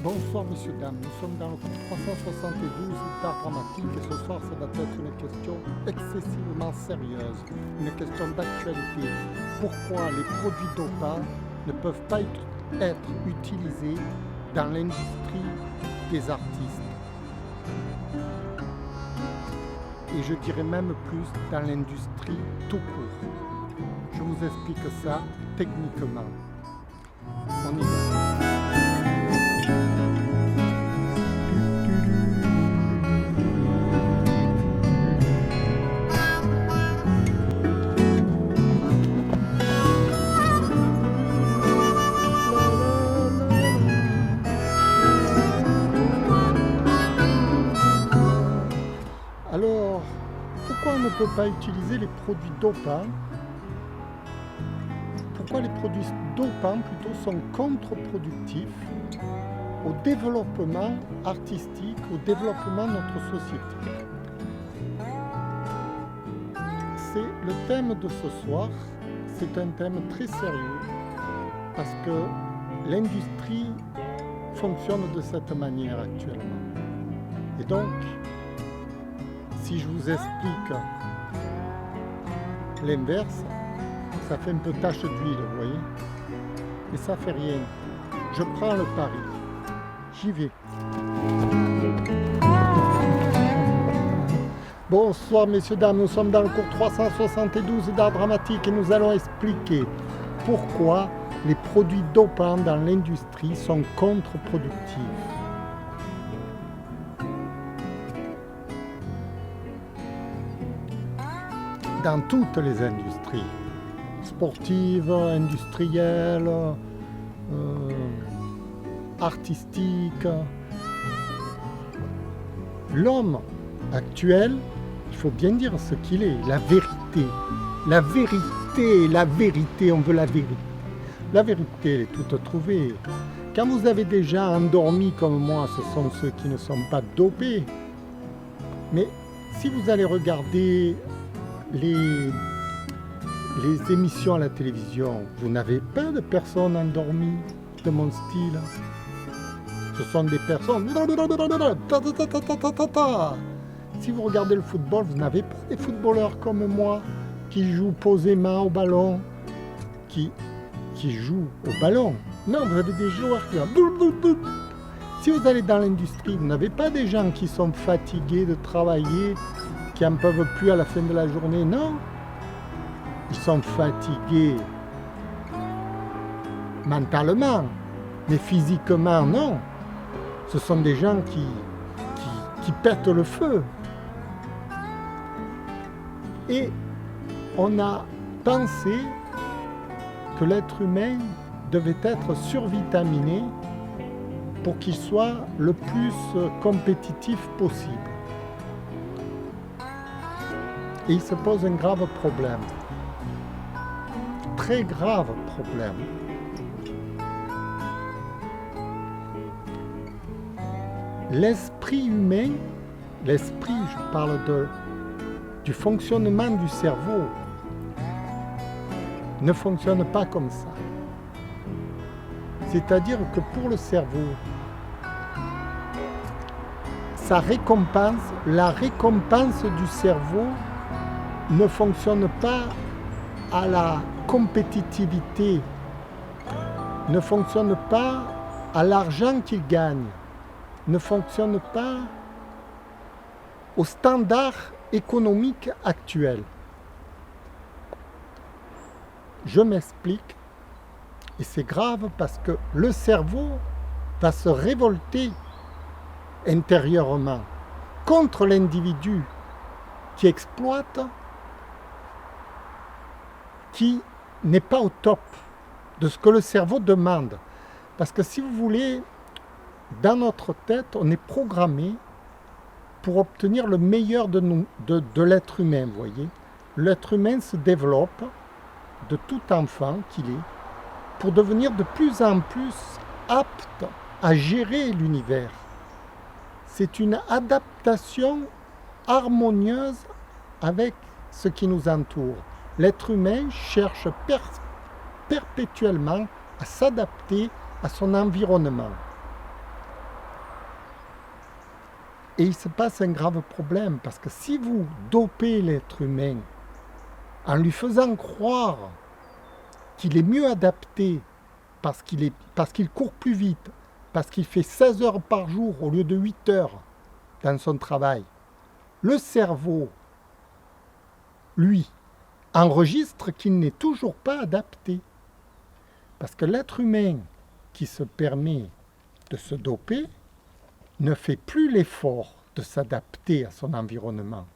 Bonsoir messieurs, dames, nous sommes dans le cours 372 d'art dramatique et ce soir ça va être une question excessivement sérieuse, une question d'actualité. Pourquoi les produits dopants ne peuvent pas être utilisés dans l'industrie des artistes? Et je dirais même plus dans l'industrie tout court. Je vous explique ça techniquement. On y va. Alors, pourquoi on ne peut pas utiliser les produits dopants? Pourquoi les produits dopants plutôt sont contre-productifs au développement artistique, au développement de notre société? C'est le thème de ce soir. C'est un thème très sérieux parce que l'industrie fonctionne de cette manière actuellement. Et donc, si je vous explique l'inverse, ça fait un peu tache d'huile, vous voyez. Mais ça fait rien. Je prends le pari. J'y vais. Bonsoir messieurs, dames, nous sommes dans le cours 372 d'art dramatique et nous allons expliquer pourquoi les produits dopants dans l'industrie sont contre-productifs. Dans toutes les industries, sportives, industrielles, artistiques. L'homme actuel, il faut bien dire ce qu'il est, la vérité. La vérité, la vérité, on veut la vérité. La vérité, elle est toute trouvée. Quand vous avez des gens endormis comme moi, ce sont ceux qui ne sont pas dopés. Mais si vous allez regarder les émissions à la télévision, vous n'avez pas de personnes endormies de mon style. Ce sont des personnes. Si vous regardez le football, vous n'avez pas des footballeurs comme moi qui jouent posément au ballon, qui jouent au ballon. Non, vous avez des joueurs qui. Si vous allez dans l'industrie, vous n'avez pas des gens qui sont fatigués de travailler, qui n'en peuvent plus à la fin de la journée, non. Ils sont fatigués mentalement, mais physiquement, non. Ce sont des gens qui pètent le feu. Et on a pensé que l'être humain devait être survitaminé pour qu'il soit le plus compétitif possible. Et il se pose un grave problème, très grave problème. L'esprit humain, l'esprit, je parle du fonctionnement du cerveau, ne fonctionne pas comme ça. C'est-à-dire que pour le cerveau, la récompense du cerveau ne fonctionne pas à la compétitivité, ne fonctionne pas à l'argent qu'il gagne, ne fonctionne pas au standard économique actuel. Je m'explique, et c'est grave parce que le cerveau va se révolter intérieurement contre l'individu qui exploite, qui n'est pas au top de ce que le cerveau demande. Parce que si vous voulez, dans notre tête, on est programmé pour obtenir le meilleur de l'être humain, vous voyez. L'être humain se développe de tout enfant qu'il est pour devenir de plus en plus apte à gérer l'univers. C'est une adaptation harmonieuse avec ce qui nous entoure. L'être humain cherche perpétuellement à s'adapter à son environnement. Et il se passe un grave problème, parce que si vous dopez l'être humain en lui faisant croire qu'il est mieux adapté parce qu'il court plus vite, parce qu'il fait 16 heures par jour au lieu de 8 heures dans son travail, le cerveau, lui, enregistre qu'il n'est toujours pas adapté. Parce que l'être humain qui se permet de se doper ne fait plus l'effort de s'adapter à son environnement.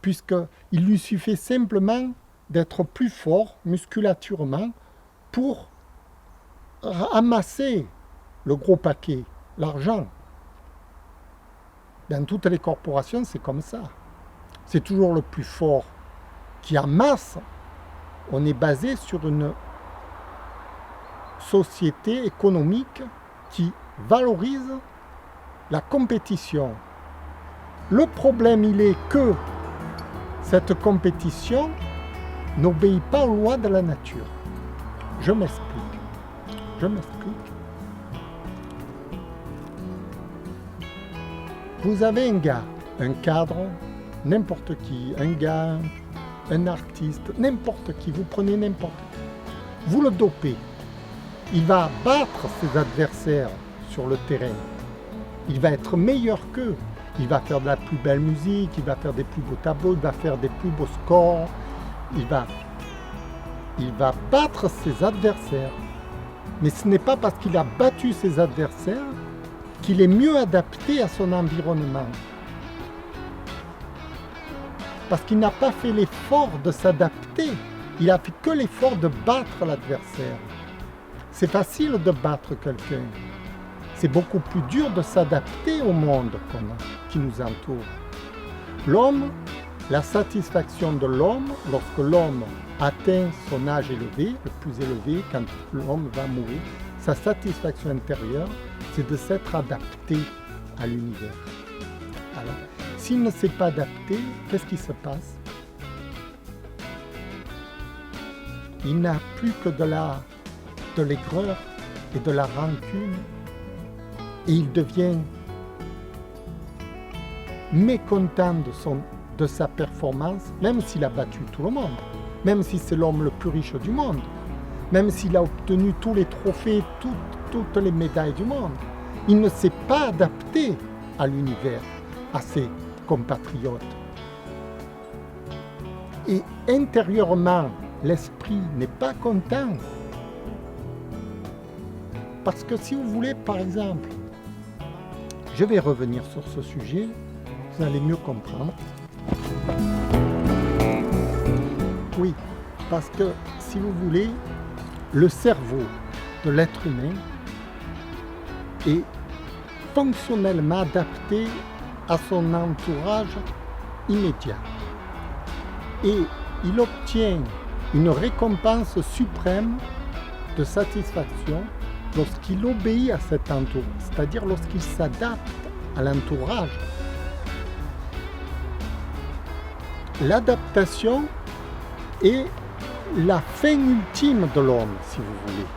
Puisqu'il lui suffit simplement d'être plus fort musculaturement pour amasser le gros paquet, l'argent. Dans toutes les corporations, c'est comme ça. C'est toujours le plus fort qui amasse. On est basé sur une société économique qui valorise la compétition. Le problème, il est que cette compétition n'obéit pas aux lois de la nature. Je m'explique. Vous avez un gars, un cadre, n'importe qui, un gars, un artiste, n'importe qui, vous prenez n'importe qui. Vous le dopez. Il va battre ses adversaires sur le terrain. Il va être meilleur qu'eux. Il va faire de la plus belle musique, il va faire des plus beaux tableaux, il va faire des plus beaux scores. Il va battre ses adversaires. Mais ce n'est pas parce qu'il a battu ses adversaires qu'il est mieux adapté à son environnement. Parce qu'il n'a pas fait l'effort de s'adapter. Il a fait que l'effort de battre l'adversaire. C'est facile de battre quelqu'un. C'est beaucoup plus dur de s'adapter au monde qui nous entoure. L'homme, la satisfaction de l'homme, lorsque l'homme atteint son âge élevé, le plus élevé, quand l'homme va mourir, sa satisfaction intérieure, c'est de s'être adapté à l'univers. Alors, s'il ne s'est pas adapté, qu'est-ce qui se passe? Il n'a plus que de l'aigreur et de la rancune, et il devient mécontent de sa performance, même s'il a battu tout le monde, même si c'est l'homme le plus riche du monde, même s'il a obtenu tous les trophées, toutes les médailles du monde. Il ne s'est pas adapté à l'univers, à ses compatriotes. Et intérieurement, l'esprit n'est pas content. Parce que si vous voulez, par exemple, je vais revenir sur ce sujet, vous allez mieux comprendre. Oui, parce que si vous voulez, le cerveau de l'être humain est fonctionnellement adapté à son entourage immédiat. Et il obtient une récompense suprême de satisfaction lorsqu'il obéit à cet entourage, c'est-à-dire lorsqu'il s'adapte à l'entourage. L'adaptation est la fin ultime de l'homme, si vous voulez.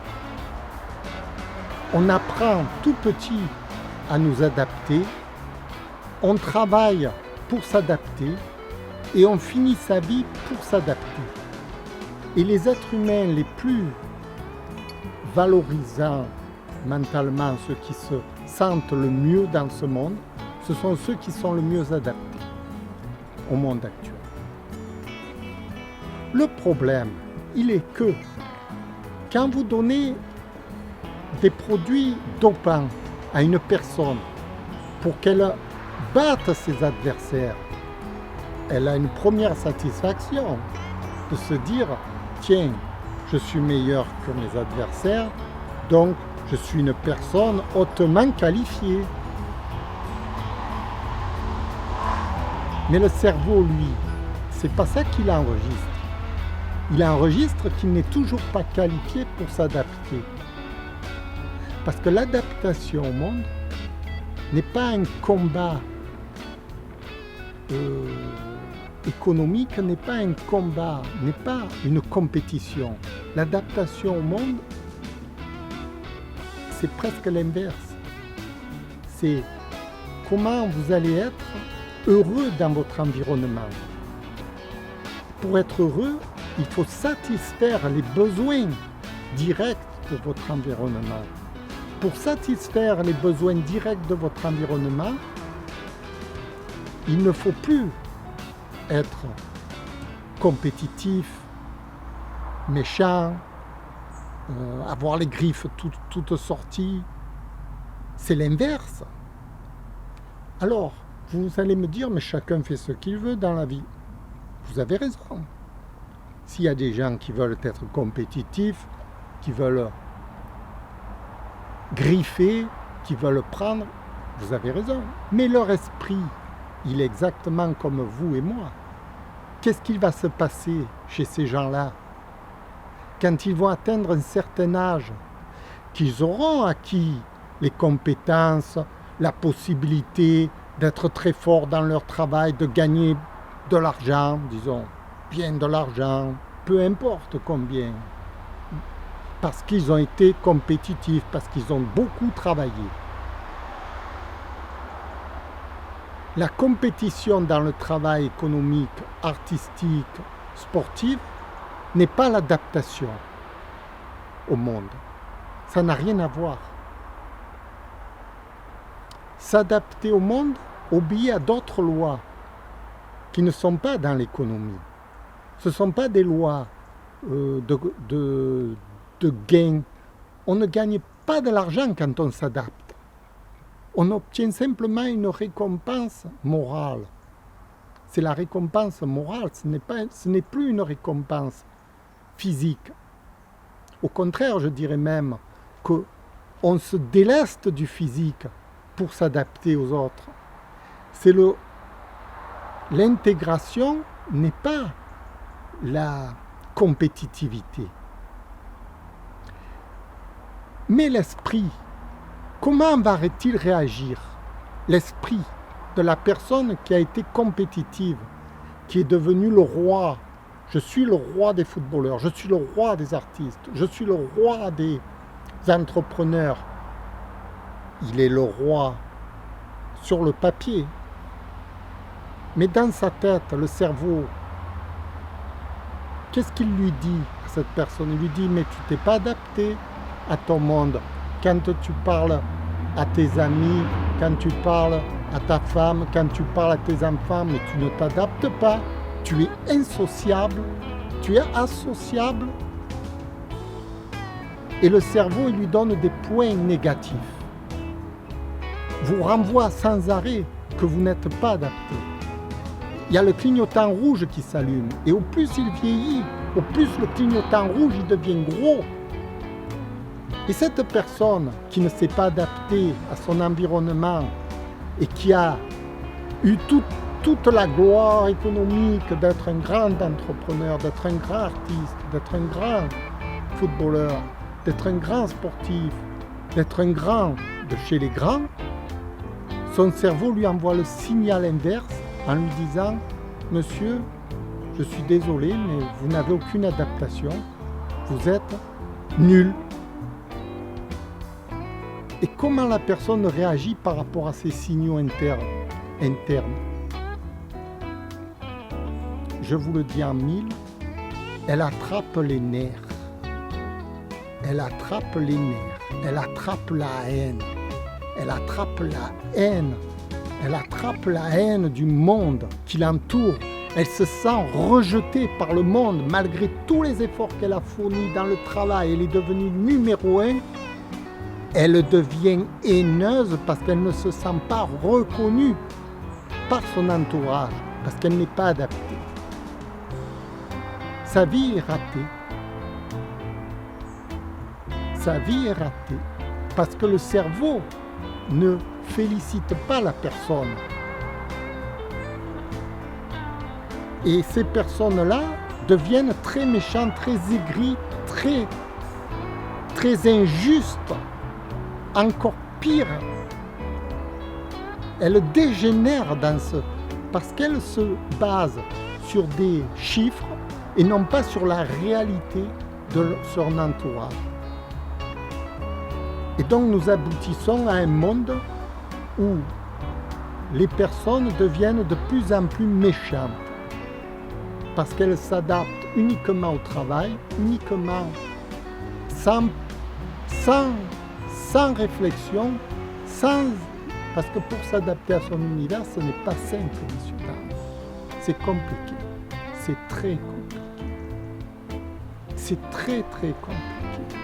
On apprend tout petit à nous adapter, on travaille pour s'adapter et on finit sa vie pour s'adapter. Et les êtres humains les plus valorisants mentalement, ceux qui se sentent le mieux dans ce monde, ce sont ceux qui sont le mieux adaptés au monde actuel. Le problème, il est que quand vous donnez des produits dopants à une personne pour qu'elle batte ses adversaires, elle a une première satisfaction de se dire « Tiens, je suis meilleur que mes adversaires, donc je suis une personne hautement qualifiée. » Mais le cerveau, lui, c'est pas ça qu'il enregistre. Il enregistre qu'il n'est toujours pas qualifié pour s'adapter. Parce que l'adaptation au monde n'est pas un combat économique, n'est pas un combat, n'est pas une compétition. L'adaptation au monde, c'est presque l'inverse. C'est comment vous allez être heureux dans votre environnement. Pour être heureux, il faut satisfaire les besoins directs de votre environnement. Pour satisfaire les besoins directs de votre environnement, il ne faut plus être compétitif, méchant, avoir les griffes toutes sorties. C'est l'inverse. Alors, vous allez me dire, mais chacun fait ce qu'il veut dans la vie. Vous avez raison. S'il y a des gens qui veulent être compétitifs, qui veulent griffer, qui veulent prendre, vous avez raison. Mais leur esprit, il est exactement comme vous et moi. Qu'est-ce qu'il va se passer chez ces gens-là quand ils vont atteindre un certain âge, qu'ils auront acquis les compétences, la possibilité d'être très forts dans leur travail, de gagner de l'argent, disons, bien de l'argent, peu importe combien, parce qu'ils ont été compétitifs, parce qu'ils ont beaucoup travaillé. La compétition dans le travail économique, artistique, sportif n'est pas l'adaptation au monde. Ça n'a rien à voir. S'adapter au monde obéit à d'autres lois qui ne sont pas dans l'économie. Ce ne sont pas des lois de gain. On ne gagne pas de l'argent quand on s'adapte. On obtient simplement une récompense morale. C'est la récompense morale, ce n'est plus une récompense physique. Au contraire, je dirais même qu'on se déleste du physique pour s'adapter aux autres. L'intégration n'est pas la compétitivité. Mais l'esprit, comment va-t-il réagir? L'esprit de la personne qui a été compétitive, qui est devenue le roi. Je suis le roi des footballeurs, je suis le roi des artistes, je suis le roi des entrepreneurs. Il est le roi sur le papier. Mais dans sa tête, le cerveau, qu'est-ce qu'il lui dit à cette personne? Il lui dit, mais tu t'es pas adapté à ton monde. Quand tu parles à tes amis, quand tu parles à ta femme, quand tu parles à tes enfants, mais tu ne t'adaptes pas. Tu es insociable, tu es associable. Et le cerveau, il lui donne des points négatifs. Vous renvoie sans arrêt que vous n'êtes pas adapté. Il y a le clignotant rouge qui s'allume. Et au plus il vieillit, au plus le clignotant rouge il devient gros. Et cette personne qui ne s'est pas adaptée à son environnement et qui a eu toute la gloire économique d'être un grand entrepreneur, d'être un grand artiste, d'être un grand footballeur, d'être un grand sportif, d'être un grand de chez les grands, son cerveau lui envoie le signal inverse en lui disant « Monsieur, je suis désolé, mais vous n'avez aucune adaptation, vous êtes nul ». Et comment la personne réagit par rapport à ces signaux internes? Je vous le dis en mille, elle attrape les nerfs. Elle attrape les nerfs. Elle attrape la haine. Elle attrape la haine. Elle attrape la haine du monde qui l'entoure. Elle se sent rejetée par le monde malgré tous les efforts qu'elle a fournis dans le travail. Elle est devenue numéro 1. Elle devient haineuse parce qu'elle ne se sent pas reconnue par son entourage, parce qu'elle n'est pas adaptée. Sa vie est ratée. Sa vie est ratée parce que le cerveau ne félicite pas la personne. Et ces personnes-là deviennent très méchantes, très aigries, très injustes. Encore pire, elles dégénèrent parce qu'elles se basent sur des chiffres et non pas sur la réalité de son entourage. Et donc nous aboutissons à un monde où les personnes deviennent de plus en plus méchantes parce qu'elles s'adaptent uniquement au travail, uniquement sans réflexion, parce que pour s'adapter à son univers, ce n'est pas simple, messieurs, dames. C'est compliqué. C'est très compliqué. C'est très très compliqué.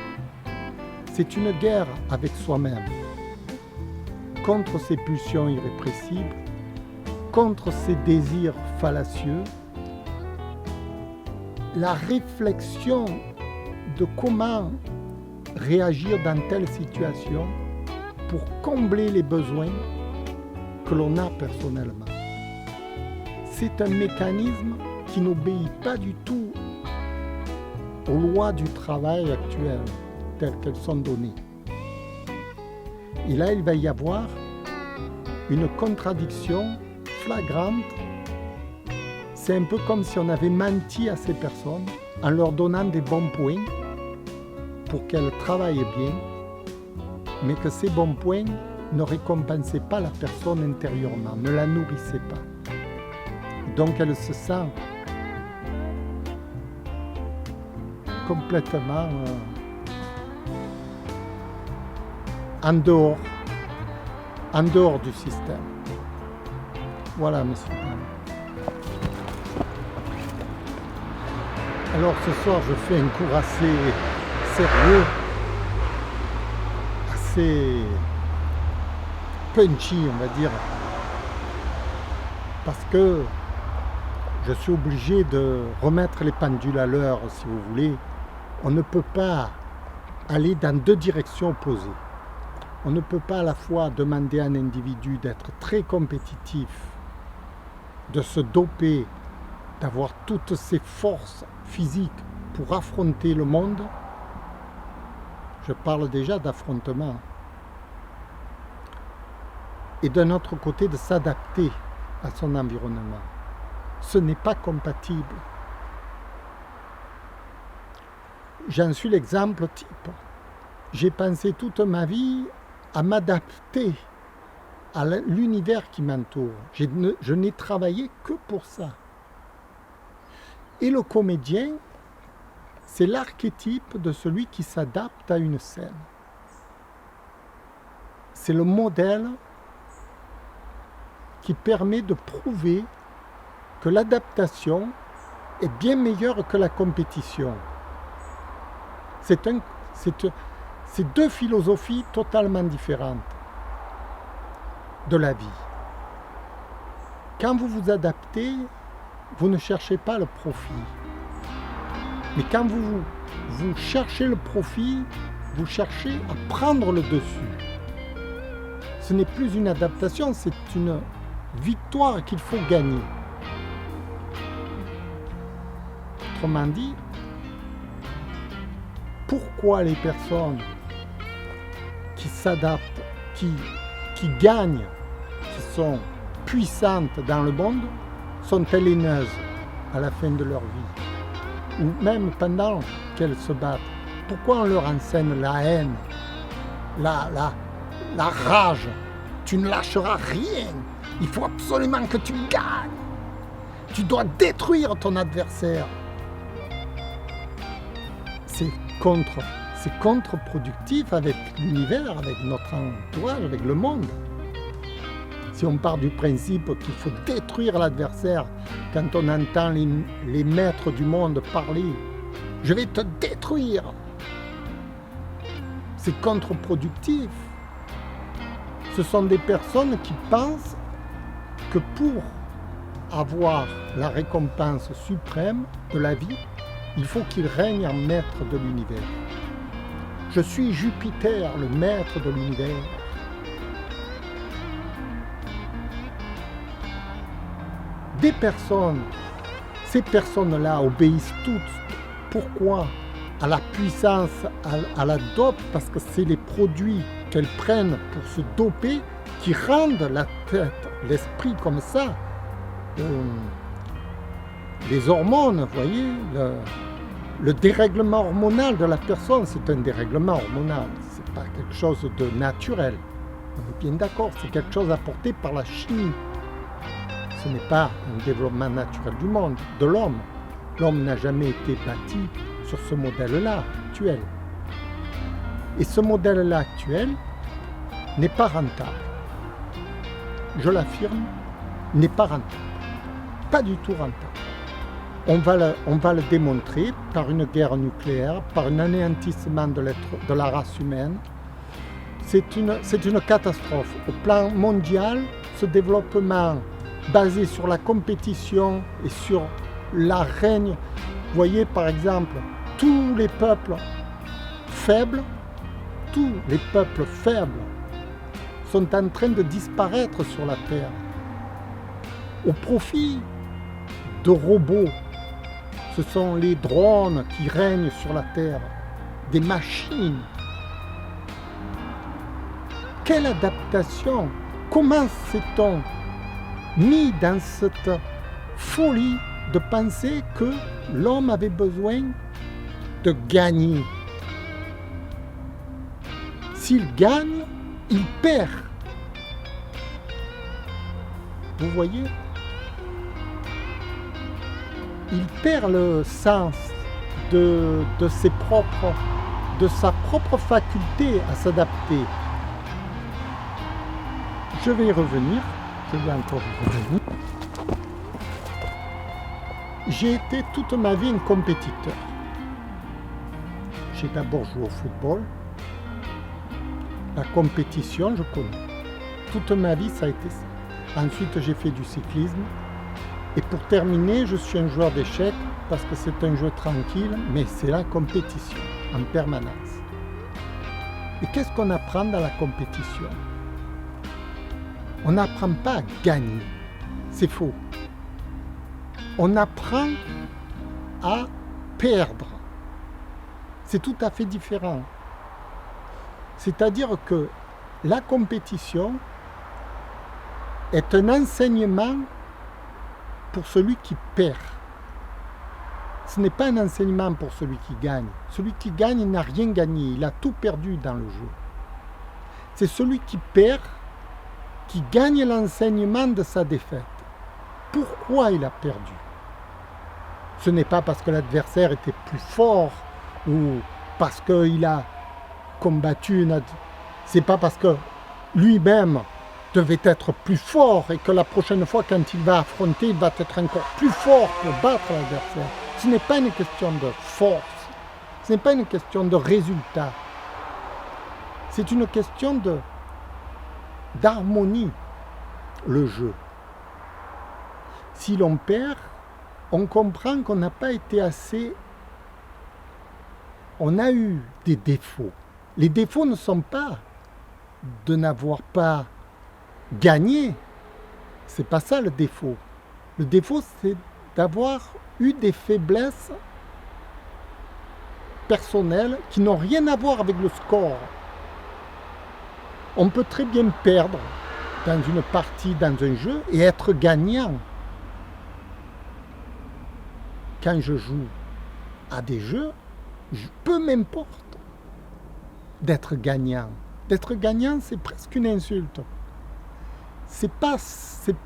C'est une guerre avec soi-même, contre ses pulsions irrépressibles, contre ses désirs fallacieux. La réflexion de comment réagir dans telle situation pour combler les besoins que l'on a personnellement. C'est un mécanisme qui n'obéit pas du tout aux lois du travail actuelles telles qu'elles sont données. Et là, il va y avoir une contradiction flagrante. C'est un peu comme si on avait menti à ces personnes en leur donnant des bons points pour qu'elles travaillent bien, mais que ces bons points ne récompensaient pas la personne intérieurement, ne la nourrissaient pas. Donc elle se sent complètement en dehors du système. Voilà, messieurs. Alors ce soir, je fais un cours assez sérieux, assez punchy, on va dire, parce que je suis obligé de remettre les pendules à l'heure, si vous voulez. On ne peut pas aller dans deux directions opposées. On ne peut pas à la fois demander à un individu d'être très compétitif, de se doper, d'avoir toutes ses forces physiques pour affronter le monde. Je parle déjà d'affrontement. Et d'un autre côté, de s'adapter à son environnement. Ce n'est pas compatible. J'en suis l'exemple type. J'ai pensé toute ma vie à m'adapter à l'univers qui m'entoure. Je n'ai travaillé que pour ça. Et le comédien, c'est l'archétype de celui qui s'adapte à une scène. C'est le modèle qui permet de prouver que l'adaptation est bien meilleure que la compétition. C'est deux philosophies totalement différentes de la vie. Quand vous vous adaptez, vous ne cherchez pas le profit. Mais quand vous cherchez le profit, vous cherchez à prendre le dessus. Ce n'est plus une adaptation, c'est une victoire qu'il faut gagner. Autrement dit, pourquoi les personnes qui s'adaptent, qui gagnent, qui sont puissantes dans le monde, sont-elles haineuses à la fin de leur vie, ou même pendant qu'elles se battent? Pourquoi on leur enseigne la haine, la rage? Tu ne lâcheras rien, il faut absolument que tu gagnes, tu dois détruire ton adversaire. C'est contre-productif avec l'univers, avec notre entourage, avec le monde. Si on part du principe qu'il faut détruire l'adversaire, quand on entend les maîtres du monde parler, je vais te détruire, c'est contre-productif. Ce sont des personnes qui pensent que pour avoir la récompense suprême de la vie, il faut qu'ils règnent en maître de l'univers. Je suis Jupiter, le maître de l'univers. Des personnes, ces personnes-là obéissent toutes. Pourquoi? À la puissance, à la dope, parce que c'est les produits qu'elles prennent pour se doper qui rendent la tête, l'esprit comme ça. Les hormones, vous voyez, le dérèglement hormonal de la personne, c'est un dérèglement hormonal, c'est pas quelque chose de naturel. On est bien d'accord, c'est quelque chose apporté par la chimie. Ce n'est pas un développement naturel du monde, de l'homme. L'homme n'a jamais été bâti sur ce modèle-là actuel. Et ce modèle-là actuel n'est pas rentable. Je l'affirme, n'est pas rentable. Pas du tout rentable. On va le démontrer par une guerre nucléaire, par un anéantissement de la race humaine. C'est une catastrophe. Au plan mondial, ce développement basé sur la compétition et sur la règne, vous voyez par exemple, tous les peuples faibles sont en train de disparaître sur la Terre au profit de robots. Ce sont les drones qui règnent sur la Terre, des machines. Quelle adaptation! Comment s'est-on mis dans cette folie de penser que l'homme avait besoin de gagner? S'il gagne, il perd. Vous voyez? Il perd le sens de sa propre faculté à s'adapter. Je vais y revenir. J'ai été toute ma vie un compétiteur. J'ai d'abord joué au football. La compétition, je connais. Toute ma vie, ça a été ça. Ensuite, j'ai fait du cyclisme. Et pour terminer, je suis un joueur d'échecs parce que c'est un jeu tranquille, mais c'est la compétition en permanence. Et qu'est-ce qu'on apprend dans la compétition? On n'apprend pas à gagner. C'est faux. On apprend à perdre. C'est tout à fait différent. C'est-à-dire que la compétition est un enseignement pour celui qui perd. Ce n'est pas un enseignement pour celui qui gagne. Celui qui gagne, il n'a rien gagné, il a tout perdu dans le jeu. C'est celui qui perd qui gagne l'enseignement de sa défaite. Pourquoi il a perdu? Ce n'est pas parce que l'adversaire était plus fort ou parce qu'il a combattu, c'est pas parce que lui-même devait être plus fort et que la prochaine fois quand il va affronter, il va être encore plus fort pour battre l'adversaire. Ce n'est pas une question de force, ce n'est pas une question de résultat. C'est une question d'harmonie, le jeu. Si l'on perd, on comprend qu'on n'a pas été assez... On a eu des défauts. Les défauts ne sont pas de n'avoir pas gagné. C'est pas ça le défaut. Le défaut, c'est d'avoir eu des faiblesses personnelles qui n'ont rien à voir avec le score. On peut très bien perdre dans une partie, dans un jeu, et être gagnant. Quand je joue à des jeux, peu m'importe d'être gagnant. D'être gagnant, c'est presque une insulte. C'est pas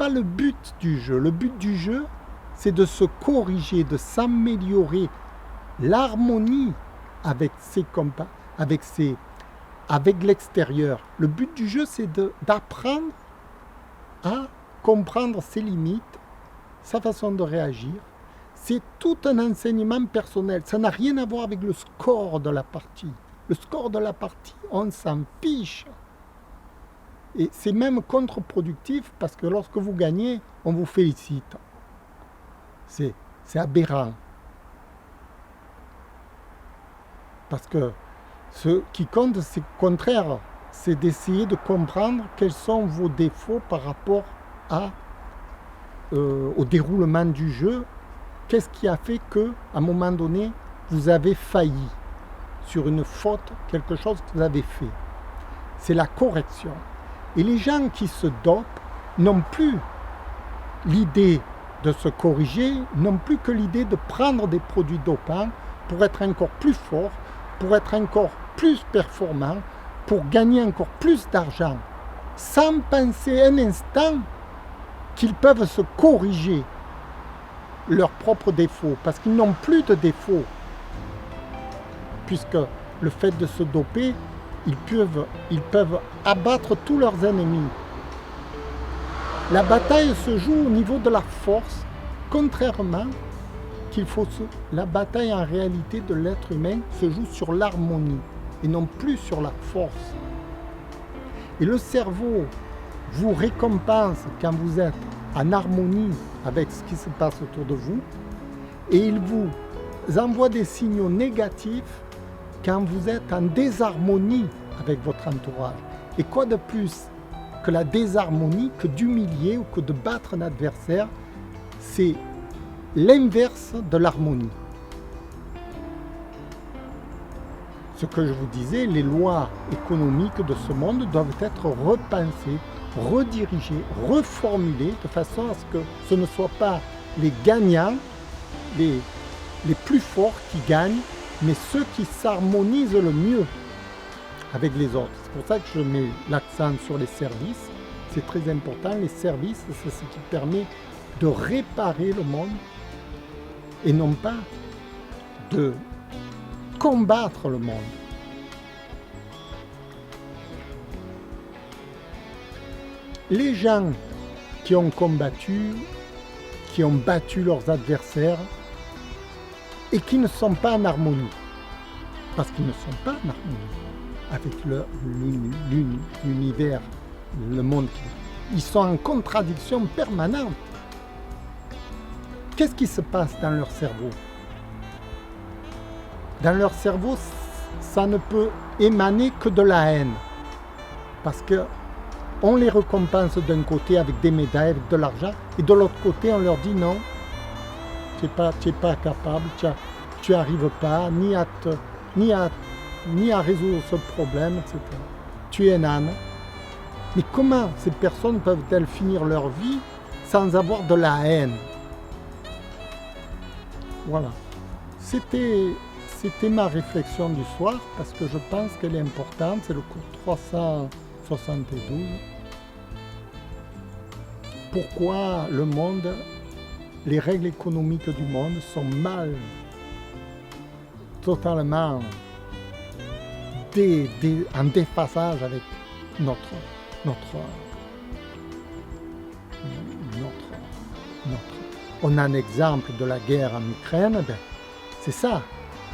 le but du jeu. Le but du jeu, c'est de se corriger, de s'améliorer. L'harmonie avec ses compas, avec l'extérieur. Le but du jeu, c'est d'apprendre à comprendre ses limites, sa façon de réagir. C'est tout un enseignement personnel. Ça n'a rien à voir avec le score de la partie. Le score de la partie, on s'en fiche. Et c'est même contre-productif parce que lorsque vous gagnez, on vous félicite. C'est aberrant. Parce que ce qui compte, c'est au contraire, c'est d'essayer de comprendre quels sont vos défauts par rapport au déroulement du jeu. Qu'est-ce qui a fait qu'à un moment donné, vous avez failli sur une faute, quelque chose que vous avez fait? C'est la correction. Et les gens qui se dopent n'ont plus l'idée de se corriger, n'ont plus que l'idée de prendre des produits dopants pour être encore plus fort, pour être encore plus performant, pour gagner encore plus d'argent. sans penser un instant qu'ils peuvent se corriger leurs propres défauts, parce qu'ils n'ont plus de défauts, puisque le fait de se doper, ils peuvent abattre tous leurs ennemis. La bataille se joue au niveau de la force, contrairement la bataille en réalité de l'être humain se joue sur l'harmonie et non plus sur la force. Et le cerveau vous récompense quand vous êtes en harmonie avec ce qui se passe autour de vous, et il vous envoie des signaux négatifs quand vous êtes en désharmonie avec votre entourage. Et quoi de plus que la désharmonie, que d'humilier ou que de battre un adversaire? C'est l'inverse de l'harmonie. Ce que je vous disais, les lois économiques de ce monde doivent être repensées, redirigées, reformulées de façon à ce que ce ne soit pas les gagnants, les plus forts qui gagnent, mais ceux qui s'harmonisent le mieux avec les autres. C'est pour ça que je mets l'accent sur les services. C'est très important. Les services, c'est ce qui permet de réparer le monde et non pas de combattre le monde. Les gens qui ont combattu, qui ont battu leurs adversaires et qui ne sont pas en harmonie, parce qu'ils ne sont pas en harmonie avec l'univers, le monde. Ils sont en contradiction permanente. Qu'est-ce qui se passe dans leur cerveau? Dans leur cerveau, ça ne peut émaner que de la haine. Parce qu'on les récompense d'un côté avec des médailles, avec de l'argent, et de l'autre côté, on leur dit non, tu n'es pas capable, tu n'arrives pas ni à résoudre ce problème, etc. Tu es un âne. Mais comment ces personnes peuvent-elles finir leur vie sans avoir de la haine? Voilà. C'était ma réflexion du soir, parce que je pense qu'elle est importante. C'est le cours 372. Pourquoi le monde, les règles économiques du monde sont mal, totalement en déphasage avec notre. On a un exemple de la guerre en Ukraine, c'est ça,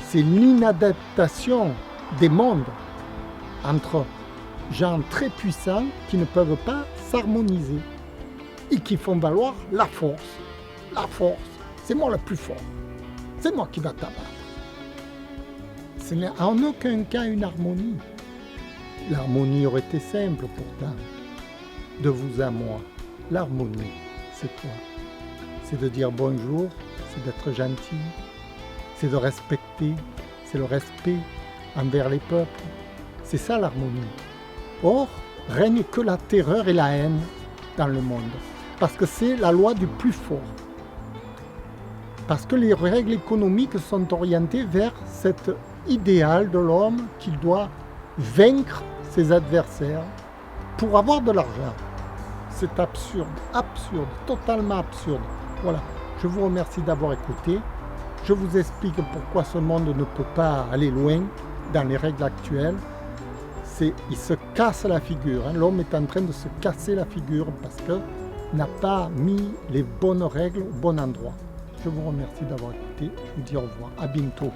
c'est l'inadaptation des mondes entre gens très puissants qui ne peuvent pas s'harmoniser et qui font valoir la force. La force, c'est moi le plus fort, c'est moi qui va t'abattre. Ce n'est en aucun cas une harmonie. L'harmonie aurait été simple pourtant, de vous à moi. L'harmonie, c'est quoi? C'est de dire bonjour, c'est d'être gentil, c'est de respecter, c'est le respect envers les peuples. C'est ça l'harmonie. Or, règne que la terreur et la haine dans le monde, parce que c'est la loi du plus fort. Parce que les règles économiques sont orientées vers cet idéal de l'homme qu'il doit vaincre ses adversaires pour avoir de l'argent. C'est absurde, totalement absurde. Voilà, je vous remercie d'avoir écouté. Je vous explique pourquoi ce monde ne peut pas aller loin dans les règles actuelles. Il se casse la figure. L'homme est en train de se casser la figure parce qu'il n'a pas mis les bonnes règles au bon endroit. Je vous remercie d'avoir écouté. Je vous dis au revoir. À bientôt.